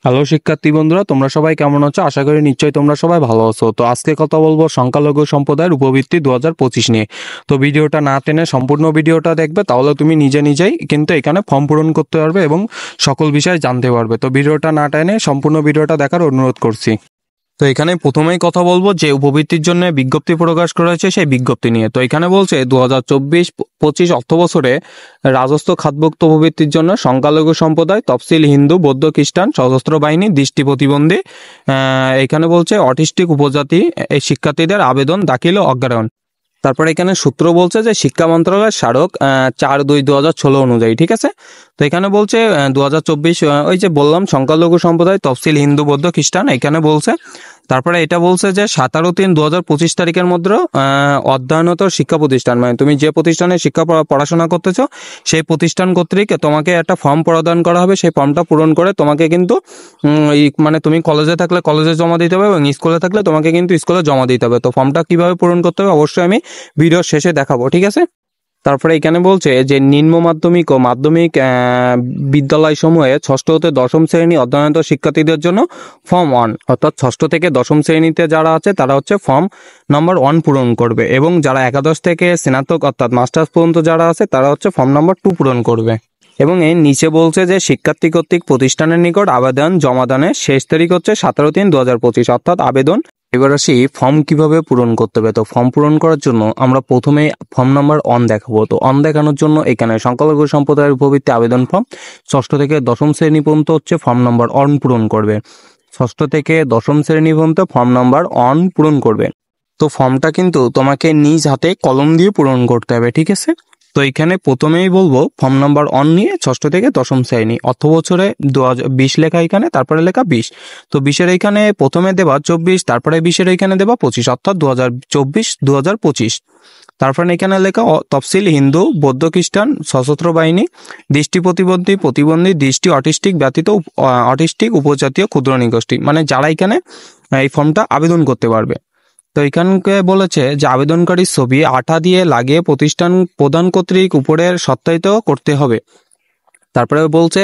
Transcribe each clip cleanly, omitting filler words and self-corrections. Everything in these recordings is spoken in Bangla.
হ্যালো শিক্ষার্থী বন্ধুরা, তোমরা সবাই কেমন আছো? আশা করি নিশ্চয়ই তোমরা সবাই ভালো আছো। তো আজকে কথা বলবো সংখ্যালঘু সম্প্রদায়ের উপবৃত্তি 2025 নিয়ে। তো ভিডিওটা না টেনে সম্পূর্ণ ভিডিওটা দেখবে, তাহলে তুমি নিজে নিজেই কিন্তু এখানে ফর্ম পূরণ করতে পারবে এবং সকল বিষয় জানতে পারবে। তো ভিডিওটা না টেনে সম্পূর্ণ ভিডিওটা দেখার অনুরোধ করছি। তো এখানে প্রথমেই কথা বলবো যে উপবৃত্তির জন্য বিজ্ঞপ্তি প্রকাশ করা হয়েছে সেই বিজ্ঞপ্তি নিয়ে। তো এখানে বলছে 2024-25 অর্থ বছরে রাজস্ব খাতভুক্ত উপবৃত্তির জন্য সংখ্যালঘু সম্প্রদায়, তফসিল, হিন্দু, বৌদ্ধ, খ্রিস্টান, সশস্ত্র বাহিনী, দৃষ্টি প্রতিবন্ধী, এখানে বলছে অটিস্টিক উপজাতি এই শিক্ষার্থীদের আবেদন দাখিল ও অগ্রায়ন। তারপরে এখানে সূত্র বলছে যে শিক্ষা মন্ত্রণালয়ের স্মারক 4/2/2016 অনুযায়ী, ঠিক আছে। তো এখানে বলছে 2024 ওই যে বললাম সংখ্যালঘু সম্প্রদায়, তফসিল, হিন্দু, বৌদ্ধ, খ্রিস্টান এখানে বলছে। তারপরে এটা বলছে যে 17/3/2025 তারিখের মধ্যে অধ্যয়নত শিক্ষা প্রতিষ্ঠান, মানে তুমি যে প্রতিষ্ঠানে পড়াশোনা করতেছো সেই প্রতিষ্ঠান কর্তৃক তোমাকে একটা ফর্ম প্রদান করা হবে। সেই ফর্মটা পূরণ করে তোমাকে কিন্তু মানে তুমি কলেজে থাকলে কলেজে জমা দিতে হবে এবং স্কুলে থাকলে তোমাকে কিন্তু স্কুলে জমা দিতে হবে। তো ফর্মটা কিভাবে পূরণ করতে হবে অবশ্যই আমি ভিডিওর শেষে দেখাবো, ঠিক আছে। তারপরে এখানে বলছে যে নিম্ন মাধ্যমিক ও মাধ্যমিক বিদ্যালয়সমূহে ষষ্ঠ হতে দশম শ্রেণী অধ্যয়নরত শিক্ষার্থীদের জন্য ফর্ম 1, অর্থাৎ ষষ্ঠ থেকে দশম শ্রেণীতে যারা আছে তারা হচ্ছে ফর্ম নাম্বার 1 পূরণ করবে, এবং যারা একাদশ থেকে স্নাতক অর্থাৎ মাস্টার্স পর্যন্ত যারা আছে তারা হচ্ছে ফর্ম নাম্বার 2 পূরণ করবে। এবং এর নিচে বলছে যে শিক্ষার্থী কর্তৃক প্রতিষ্ঠানের নিকট আবেদন জমাদানের শেষ তারিখ হচ্ছে 17/3/2025, অর্থাৎ আবেদন। এবার আসি ফর্ম কিভাবে পূরণ করতে হবে। তো ফর্ম পূরণ করার জন্য আমরা প্রথমে ফর্ম নাম্বার 1 দেখাবো। তো 1 দেখানোর জন্য এখানে সংখ্যালঘু সম্প্রদায়ের উপবৃত্তি আবেদন ফর্ম ষষ্ঠ থেকে দশম শ্রেণী পর্যন্ত হচ্ছে ফর্ম নাম্বার 1 পূরণ করবে। ষষ্ঠ থেকে দশম শ্রেণী পর্যন্ত ফর্ম নাম্বার 1 পূরণ করবে। তো ফর্মটা কিন্তু তোমাকে নিজ হাতে কলম দিয়ে পূরণ করতে হবে, ঠিক আছে। তো এখানে প্রথমেই বলবো ফর্ম নাম্বার 1 নিয়ে ষষ্ঠ থেকে দশম শ্রেণী অর্থ বছরে 2020 লেখা এখানে, তারপরে লেখা 20। তো 20-এর এখানে প্রথমে দেবা 24, তারপরে 20-এর এখানে দেবা 25, অর্থাৎ 2024-2025। তারপরে এখানে লেখা তফসিল, হিন্দু, বৌদ্ধ, খ্রিস্টান, সশস্ত্র বাহিনী, দৃষ্টি প্রতিবন্ধী, প্রতিবন্ধী, দৃষ্টি অটিস্টিক ব্যতীত অটিস্টিক উপজাতীয় ক্ষুদ্র নিগোষ্ঠী, মানে যারা এখানে এই ফর্মটা আবেদন করতে পারবে। তো এখানকে বলেছে যে আবেদনকারীর ছবি আঠা দিয়ে লাগিয়ে প্রতিষ্ঠান প্রদান কর্তৃক উপরের সত্যায়িত করতে হবে। তারপরে বলছে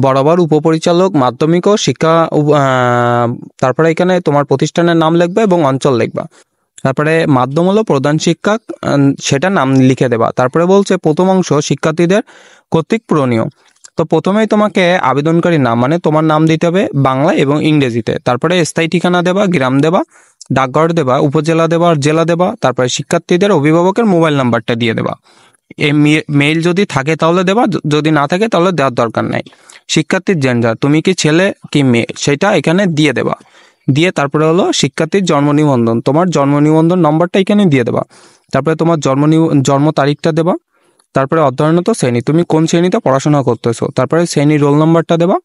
বরাবর উপপরিচালক মাধ্যমিক ও শিক্ষা তারপরে এখানে তোমার প্রতিষ্ঠানের নাম লিখবে এবং অঞ্চল লিখবা। তারপরে মাধ্যম হলো প্রধান শিক্ষক, সেটা নাম লিখে দেবা। তারপরে বলছে প্রথম অংশ শিক্ষার্থীদের কর্তৃক পূরণীয়। তো প্রথমেই তোমাকে আবেদনকারীর নাম মানে তোমার নাম দিতে হবে বাংলা এবং ইংরেজিতে। তারপরে স্থায়ী ঠিকানা দেবা, গ্রাম দেবা, ডাকঘর দেবা, উপজেলা দেবা আর জেলা দেবা। তারপরে শিক্ষার্থীদের অভিভাবকের মোবাইল নাম্বারটা দিয়ে দেবা। এই মেইল যদি থাকে তাহলে দেবা, যদি না থাকে তাহলে দেওয়ার দরকার নাই। শিক্ষার্থীর জেন্ডার, তুমি কি ছেলে কি মেয়ে সেটা এখানে দিয়ে দেবা। দিয়ে তারপরে হলো শিক্ষার্থীর জন্ম নিবন্ধন, তোমার জন্ম নিবন্ধন নম্বরটা এখানে দিয়ে দেবা। তারপরে তোমার জন্ম তারিখটা দেবা। তারপরে অধ্যয়নরত শ্রেণী, তুমি কোন শ্রেণীতে পড়াশোনা করতেছো, তারপরে শ্রেণীর রোল নাম্বারটা দেবা।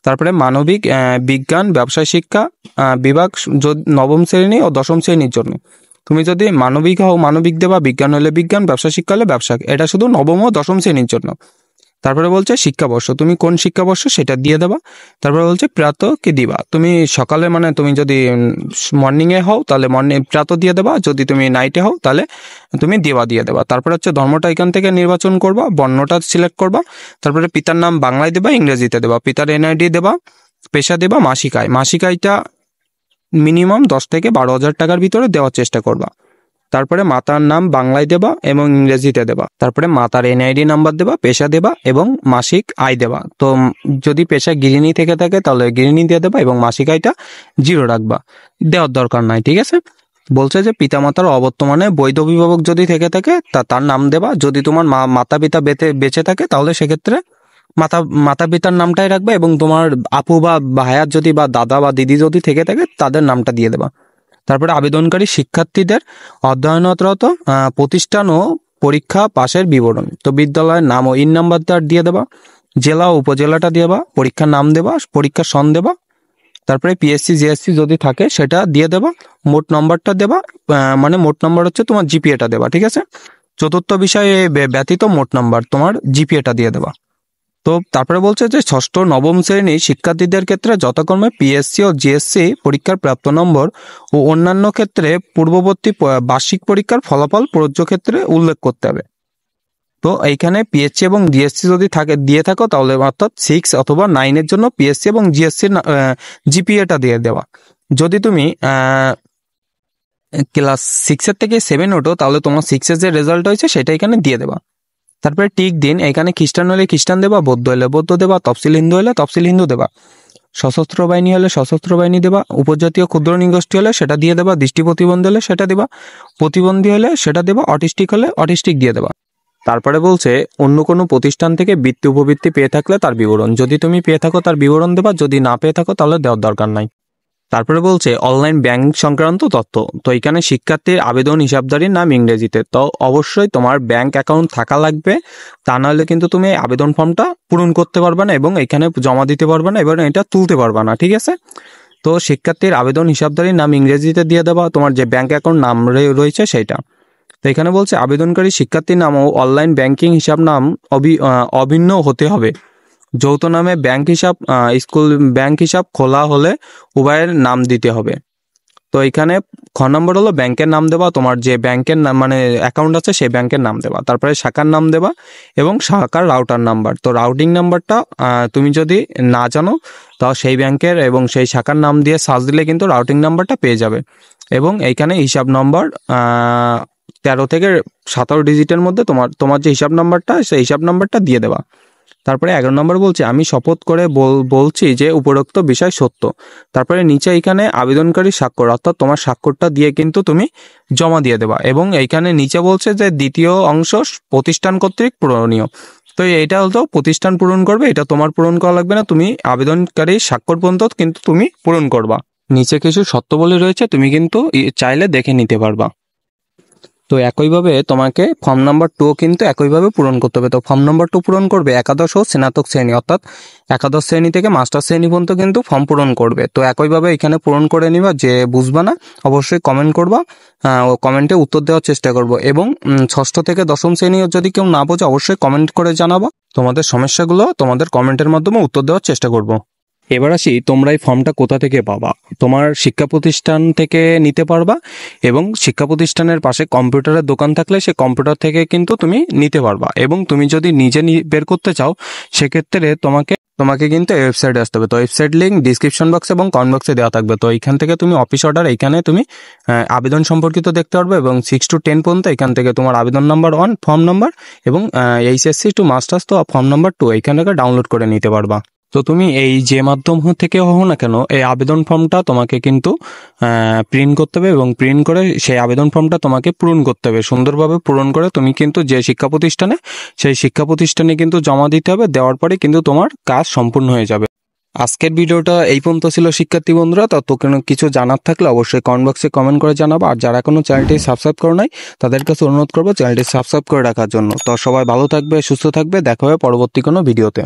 তারপরে মানবিক, বিজ্ঞান, ব্যবসায় শিক্ষা বিভাগ নবম শ্রেণী ও দশম শ্রেণীর জন্য তুমি যদি মানবিক হও মানবিক দেবা, বিজ্ঞান হলে বিজ্ঞান, ব্যবসা শিক্ষা হলে ব্যবসা, এটা শুধু নবম ও দশম শ্রেণীর জন্য। তারপরে বলছে শিক্ষাবর্ষ, তুমি কোন শিক্ষাবর্ষ সেটা দিয়ে দেবা। তারপরে বলছে প্রাত কি দিবা, তুমি সকালে মানে তুমি যদি মর্নিংয়ে হও তাহলে মর্নিং প্রাত দিয়ে দেবা, যদি তুমি নাইটে হও তাহলে তুমি দিয়ে দেবা। তারপরে হচ্ছে ধর্মটা এখান থেকে নির্বাচন করবা, বর্ণটা সিলেক্ট করবা। তারপরে পিতার নাম বাংলায় দেবা, ইংরেজিতে দেবা, পিতার এনআইডি দেবা, পেশা দেবা, মাসিক আয়, মাসিক আয়টা মিনিমাম 10 থেকে 12,000 টাকার ভিতরে দেওয়ার চেষ্টা করবা। তারপরে মাতার নাম বাংলায় দেবা এবং ইংরেজিতে দেবা। তারপরে মাতার এনআইডি নাম্বার দেবা, পেশা দেবা এবং মাসিক আয় দেবা। তো যদি পেশা গৃহিণী থেকে থাকে তাহলে গৃহিণী দিয়ে দেবা এবং মাসিক আয়টা 0 রাখবা, দেওয়ার দরকার নাই, ঠিক আছে। বলছে যে পিতামাতার অবর্তমানে বৈধ অভিভাবক যদি থেকে থাকে তার নাম দেবা। যদি তোমার মাতা পিতা বেঁচে থাকে তাহলে সেক্ষেত্রে মাতা পিতার নামটাই রাখবে, এবং তোমার আপু বা ভাইয়ার যদি বা দাদা বা দিদি যদি থেকে থাকে তাদের নামটা দিয়ে দেবা। তারপরে আবেদনকারী শিক্ষার্থীদের অধ্যয়নরত প্রতিষ্ঠান ও পরীক্ষা পাশের বিবরণ, তো বিদ্যালয়ের নাম ও ইন নাম্বারটা দিয়ে দেবা, জেলা ও উপজেলাটা দেবা, পরীক্ষার নাম দেবা, পরীক্ষার সন দেবা। তারপরে পিএসসি জিএসসি যদি থাকে সেটা দিয়ে দেবা, মোট নম্বরটা দেবা, মানে মোট নম্বর হচ্ছে তোমার জিপিএটা দেবা, ঠিক আছে। চতুর্থ বিষয়ে ব্যতীত মোট নাম্বার তোমার জিপিএটা দিয়ে দেবা। তো তারপরে বলছে যে ষষ্ঠ নবম শ্রেণীর শিক্ষার্থীদের ক্ষেত্রে যথাক্রমে পিএসসি ও জিএসসি পরীক্ষার প্রাপ্ত নম্বর ও অন্যান্য ক্ষেত্রে পূর্ববর্তী বার্ষিক পরীক্ষার ফলাফল প্রযোজ্য ক্ষেত্রে উল্লেখ করতে হবে। তো এইখানে পিএসসি এবং ডিএসসি যদি দিয়ে থাকো তাহলে অর্থাৎ 6 অথবা 9 এর জন্য পিএসসি এবং জিএসসির জিপিএটা দিয়ে দেওয়া। যদি তুমি ক্লাস 6 এর থেকে 7 ওঠো তাহলে তোমার 6 এর যে রেজাল্ট হয়েছে সেটা এখানে দিয়ে দেবা। তারপরে টিক দিন, এখানে খ্রিস্টান হলে খ্রিস্টান দেবা, বৌদ্ধ হলে বৌদ্ধ দেবা, তফসিল হিন্দু হলে তফসিল হিন্দু দেবা, সশস্ত্র বাহিনী হলে সশস্ত্র বাহিনী দেবা, উপজাতীয় ক্ষুদ্র নৃগোষ্ঠী হলে সেটা দিয়ে দেবা, দৃষ্টি প্রতিবন্ধী হলে সেটা দেবা, প্রতিবন্ধী হলে সেটা দেবা, অটিস্টিক হলে অটিস্টিক দিয়ে দেবা। তারপরে বলছে অন্য কোনো প্রতিষ্ঠান থেকে বৃত্তি উপবৃত্তি পেয়ে থাকলে তার বিবরণ, যদি তুমি পেয়ে থাকো তার বিবরণ দেবা, যদি না পেয়ে থাকো তাহলে দেওয়ার দরকার নাই। তারপরে বলছে অনলাইন ব্যাংক সংক্রান্ত তথ্য। তো এখানে শিক্ষার্থীর আবেদন হিসাবধারীর নাম ইংরেজিতে, তো অবশ্যই তোমার ব্যাংক অ্যাকাউন্ট থাকা লাগবে, তা নাহলে কিন্তু তুমি আবেদন ফর্মটা পূরণ করতে পারবে না এবং এখানে জমা দিতে পারবে না, এবার এটা তুলতে পারবে না, ঠিক আছে। তো শিক্ষার্থীর আবেদন হিসাবধারীর নাম ইংরেজিতে দিয়ে দেবা, তোমার যে ব্যাংক অ্যাকাউন্ট নাম রয়েছে সেইটা। তো এখানে বলছে আবেদনকারী শিক্ষার্থীর নাম ও অনলাইন ব্যাংকিং হিসাব নাম অভিন্ন হতে হবে। যৌথ নামে ব্যাংক হিসাব স্কুল ব্যাংক হিসাব খোলা হলে উভয়ের নাম দিতে হবে। তো এখানে খ নম্বর হলো ব্যাংকের নাম দেবা, তোমার যে ব্যাংকের নাম মানে অ্যাকাউন্ট আছে সেই ব্যাংকের নাম দেবা, তারপরে শাখার নাম দেবা এবং শাখার রাউটার নাম্বার। তো রাউটিং নাম্বারটা তুমি যদি না জানো তাও সেই ব্যাংকের এবং সেই শাখার নাম দিয়ে সার্চ দিলে কিন্তু রাউটিং নাম্বারটা পেয়ে যাবে। এবং এইখানে হিসাব নম্বর 13 থেকে 17 ডিজিটের মধ্যে তোমার যে হিসাব নাম্বারটা সেই হিসাব নাম্বারটা দিয়ে দেবা। তারপরে 11 নম্বর বলছে আমি শপথ করে বলছি যে উপরোক্ত বিষয় সত্য। তারপরে নিচে এখানে আবেদনকারী স্বাক্ষর, অর্থাৎ তোমার স্বাক্ষরটা দিয়ে কিন্তু তুমি জমা দিয়ে দেবা। এবং এইখানে নিচে বলছে যে দ্বিতীয় অংশ প্রতিষ্ঠান কর্তৃক পূরণীয়। তো এইটা হলো প্রতিষ্ঠান পূরণ করবে, এটা তোমার পূরণ করা লাগবে না, তুমি আবেদনকারী স্বাক্ষর পর্যন্ত কিন্তু তুমি পূরণ করবা। নিচে কিছু শর্তাবলী রয়েছে, তুমি কিন্তু চাইলে দেখে নিতে পারবা। তো একইভাবে তোমাকে ফর্ম নাম্বার 2 কিন্তু একইভাবে পূরণ করতে হবে। তো ফর্ম নাম্বার 2 পূরণ করবে একাদশ ও স্নাতক শ্রেণী, অর্থাৎ একাদশ শ্রেণী থেকে মাস্টার শ্রেণী পর্যন্ত কিন্তু ফর্ম পূরণ করবে। তো একইভাবে এখানে পূরণ করে নিবা, যে বুঝবা না অবশ্যই কমেন্ট করবা, কমেন্টে উত্তর দেওয়ার চেষ্টা করব। এবং ষষ্ঠ থেকে দশম শ্রেণী যদি কেউ না বোঝে অবশ্যই কমেন্ট করে জানাবা, তোমাদের সমস্যাগুলো তোমাদের কমেন্টের মাধ্যমে উত্তর দেওয়ার চেষ্টা করব। এবার আসি তোমরা এই ফর্মটা কোথা থেকে পাবা। তোমার শিক্ষা প্রতিষ্ঠান থেকে নিতে পারবা এবং শিক্ষা প্রতিষ্ঠানের পাশে কম্পিউটারের দোকান থাকলে সে কম্পিউটার থেকে কিন্তু তুমি নিতে পারবা। এবং তুমি যদি নিজে বের করতে চাও সেক্ষেত্রে তোমাকে কিন্তু ওয়েবসাইটে আসতে হবে। তো ওয়েবসাইট লিঙ্ক ডিসক্রিপশন বক্স এবং কমেন্ট বক্সে দেওয়া থাকবে। তো এইখান থেকে তুমি অফিস অর্ডার এইখানে তুমি আবেদন সম্পর্কিত দেখতে পারবে এবং 6 to 10 পর্যন্ত এখান থেকে তোমার আবেদন নাম্বার 1 ফর্ম নাম্বার এবং এইচএসসি টু মাস্টার্স তো ফর্ম নাম্বার 2 এইখান থেকে ডাউনলোড করে নিতে পারবা। তো তুমি এই যে মাধ্যম থেকে হও না কেন এই আবেদন ফর্মটা তোমাকে কিন্তু প্রিন্ট করতে হবে এবং প্রিন্ট করে সেই আবেদন ফর্মটা তোমাকে পূরণ করতে হবে। সুন্দরভাবে পূরণ করে তুমি কিন্তু যে শিক্ষা প্রতিষ্ঠানে সেই শিক্ষা প্রতিষ্ঠানে কিন্তু জমা দিতে হবে। দেওয়ার পরে কিন্তু তোমার কাজ সম্পূর্ণ হয়ে যাবে। আজকের ভিডিওটা এই পর্যন্ত ছিল শিক্ষার্থী বন্ধুরা। তো কোনো কিছু জানার থাকলে অবশ্যই কমেন্ট বক্সে কমেন্ট করে জানাবো। আর যারা কোনো চ্যানেলটি সাবস্ক্রাইব করে নাই তাদের কাছে অনুরোধ করবো চ্যানেলটি সাবস্ক্রাইব করে রাখার জন্য। তো সবাই ভালো থাকবে, সুস্থ থাকবে, দেখা হবে পরবর্তী কোনো ভিডিওতে।